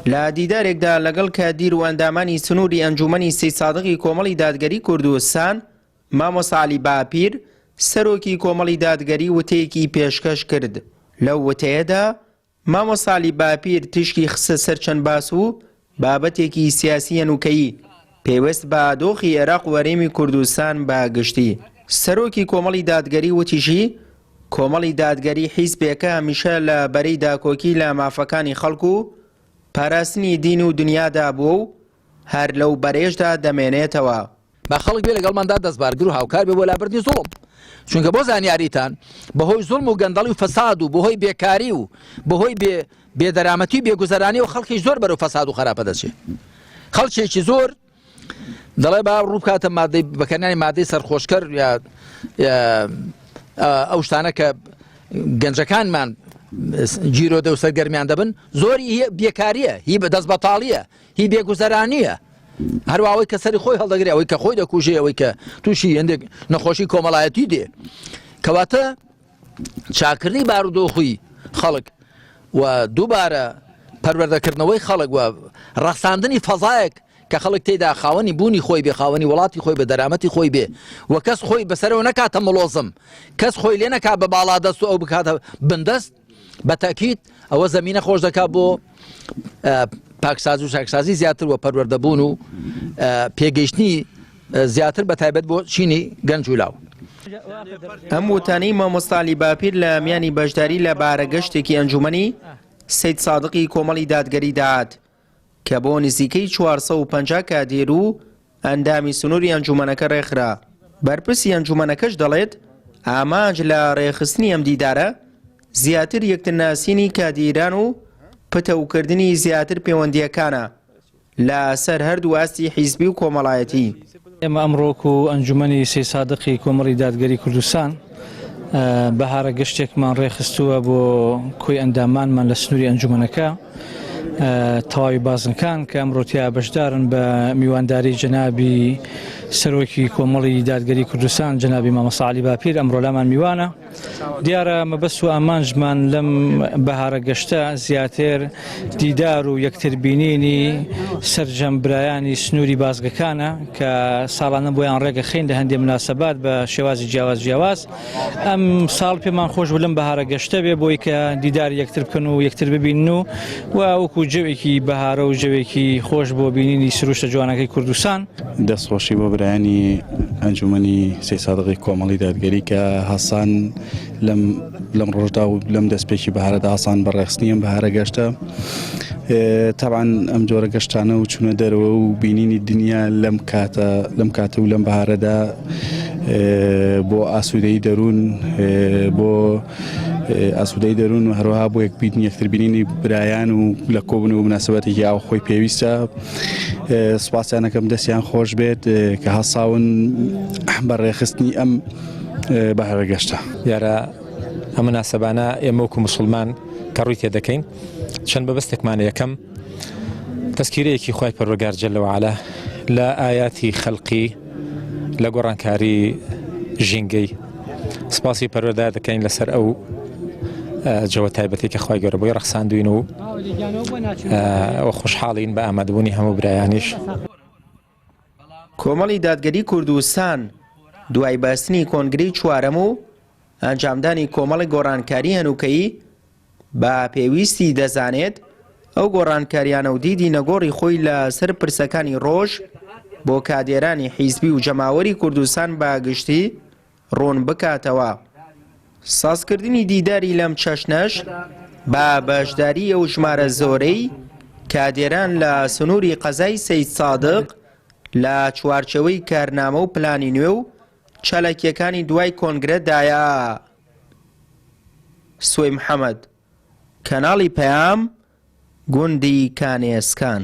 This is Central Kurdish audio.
لە دیدارێکدا لەگەڵ کادیر و ئەندامانی سنووری ئەنجومەنی سەید سادقی کۆمەڵی دادگەری کوردستان مامۆستا عەلی باپیر سەرۆکی کۆمەڵی دادگەری وتەیەکی پێشکەش کرد. لەو وتەیەدا مامۆستا عەلی باپیر تشکی خستە سەر چەند باس و بابەتێکی سیاسی هەنووکەیی پێوەست بە دۆخی عێراق و هەرێمی کوردستان بە گشتی. سەرۆکی کۆمەڵی دادگەری وتیژی کۆمەڵی دادگەری حیزبێکە هەمیشە لە بەرەی داکۆکی لە مافەکانی خەڵک و پاراستنی دین و دنیادا بووە و هەر لەو بەرێژدا دەمێنێتەوە. با خەڵک بێ لەگەڵماندا دەستبارگر و هاوکار بێ بۆ لابردنی زوڵم، چونکە بۆ زانیاریتان بەهۆی زوڵم و گەندەڵی و فەساد و بەهۆی بێکاری و بەهۆی بێدەرامەتی و بێگوزەرانی و خەڵکی زۆر بەرەو فەساد و خراپە دەچێت. خەڵکێکی زۆر دەڵێ با ڕوو بکاتە مادەی بەکارهێنانی مادەی سەرخۆشکەر یا ئەو شتانە کە گەنجەکانمان جیرۆدە و سەرگەرمیان دەبن، زۆری بێکاریە، هی دەست بەتاڵیە، هی بێگوزەرانیە، هەروە ئەوەی کە سەری خۆی هەڵدەگرێ، ئەوەی کە خۆی دەکوژێ، ئەوەی کە تووشی هەندێک نەخۆشی کۆمەڵایەتی دێ. کەواتە چاکردنی بارودۆخی خەڵک و دووبارە پەروەردەکردنەوەی خەڵک و ڕەخساندنی فەزایەک کە خەڵک تێیدا خاوەنی بوونی خۆی بێ، خاوەنی وڵاتی خۆی بە دەرامەتی خۆی بێ و کەس خۆی بەسەرەوە نەکاتە مڵۆزم، کەس خۆی لێ نەکات بە باڵادەست و ئەو بکاتە بندەست، بە تاکید ئەوە زەمینە خۆش دەکات بۆ پاکسازی و چاکسازی زیاتر و پەروەردەبوون و پێگەیشتنی زیاتر بە تایبەت بۆ چینی گەنج و لاو. ئەم وتانەی مامۆستا عەلی باپیر لە میانی بەشداری لە بارەگەشتێکی ئەنجومەنی سەید سادقی کۆمەڵی دادگەری داهات کە بۆ نزیکەی 450 کادێر و ئەندامی سنووری ئەنجومەنەکە ڕێکخرا. بەرپرسی ئەنجومەنەکەش دەڵێت ئامانج لە ڕێخستنی ئەم دیدارە زیاتر یەکترناسینی کادیران و پتەوکردنی زیاتر پەیوەندیەکانە لەسەر هەردوو ئاستی حیزبی و کۆمەڵایەتی. ئێمە ئەمڕۆکو ئەنجومەنی سەید سادقی کۆمەڵی دادگەری کوردستان بەهارە گەشتێکمان ڕێخستووە بۆ کۆی ئەندامانمان لە سنووری ئەنجومەنەکە تەواوی بازنەکان کە ئەمڕۆتیا بەشدارن بە میوانداری جەنابی سەرۆکی کۆمەڵی دادگەری کوردستان جەنابی مامۆستا عەلی باپیر ئەمڕۆ لامان میوانە. دیارە مەبەست و ئامانجمان لەم بەهارە گەشتە زیاتر دیدار و یەکتربینینی سەرجەمبرایانی سنووری بازگەکانە کە ساڵانە بۆیان ڕێگە خین لە هەندێک مناسەبات بە شێوازی جیاواز. ئەم ساڵ پێمان خۆش بوو لەم بەهارە گەشتە بێ بۆی کە دیدار یەکتر بکەن و یەکتر ببینن و وەکو جەوێکی بەهارە و جەوێکی خۆش بۆ بینینی سروشتە جوانەکەی کوردستان. دەستخۆشی بۆ برایانی ئەنجومەنی سەید سادقی کۆمەڵی دادگەری کە هەسان لەم ڕۆژدا و لەم دەستپێکی بەهارەدا هەسان بە ڕێخستنی ئەم بەهارە گەشتە. تەبعاً ئەم جۆرە گەشتانە و چوونە دەرەوە و بینینی دنیا لەم کاتە و لەم بەهارەدا بۆ ئاسوودەی دەروون، بۆ ئاسوودەی دەروون و هەروەها بۆ یەکتربینینی برایان و لە کۆبوون و مناسبەتێکی ئاو خۆی پێویستە. سوپاسیانەکەم دەستیان خۆش بێت کە هەساون بە ڕێخستنی ئەم بەهارە گەشتە. یارە ئەم مناسەبانە ئێمە وەکو موسڵمان کە ڕووی تێدەکەین چەند بەبەستێکمانە. یەکەم تەسکیرەیەکی خوای پەروەردگار جەل وعەلا لە ئایاتی خەڵقی لە گۆڕانکاری ژینگەی سپاسی پەروەردگار دەکەین لەسەر ئەو جەوە تایبەتی کە خوای گەورە بۆی ڕەخساندوین و خۆشحاڵین بە ئامادەبوونی هەموو برایانیش. کۆمەڵی دادگەری کوردستان دوای باستنی کۆنگرەی چوارەم و ئەنجامدانی کۆمەڵی گۆڕانکاری هەنووکەیی بە پێویستی دەزانێت ئەو گۆڕانکاریانە و دیدی نەگۆڕی خۆی لە سەر پرسەکانی ڕۆژ بۆ کادێرانی حیزبی و جەماوەری کوردستان بە گشتی ڕوون بکاتەوە. سازکردنی دیداری لەم چەشنەش بە بەشداری ئەو ژمارە زۆرەی کادێران لە سنووری قەزای سەید سادق لە چوارچەوەی کارنامە و پلانی نوێ و چالاکیەکانی دوای کۆنگرەدایە. سوێ محەممەد، کەناڵی پەیام، گوندی کانێسکان.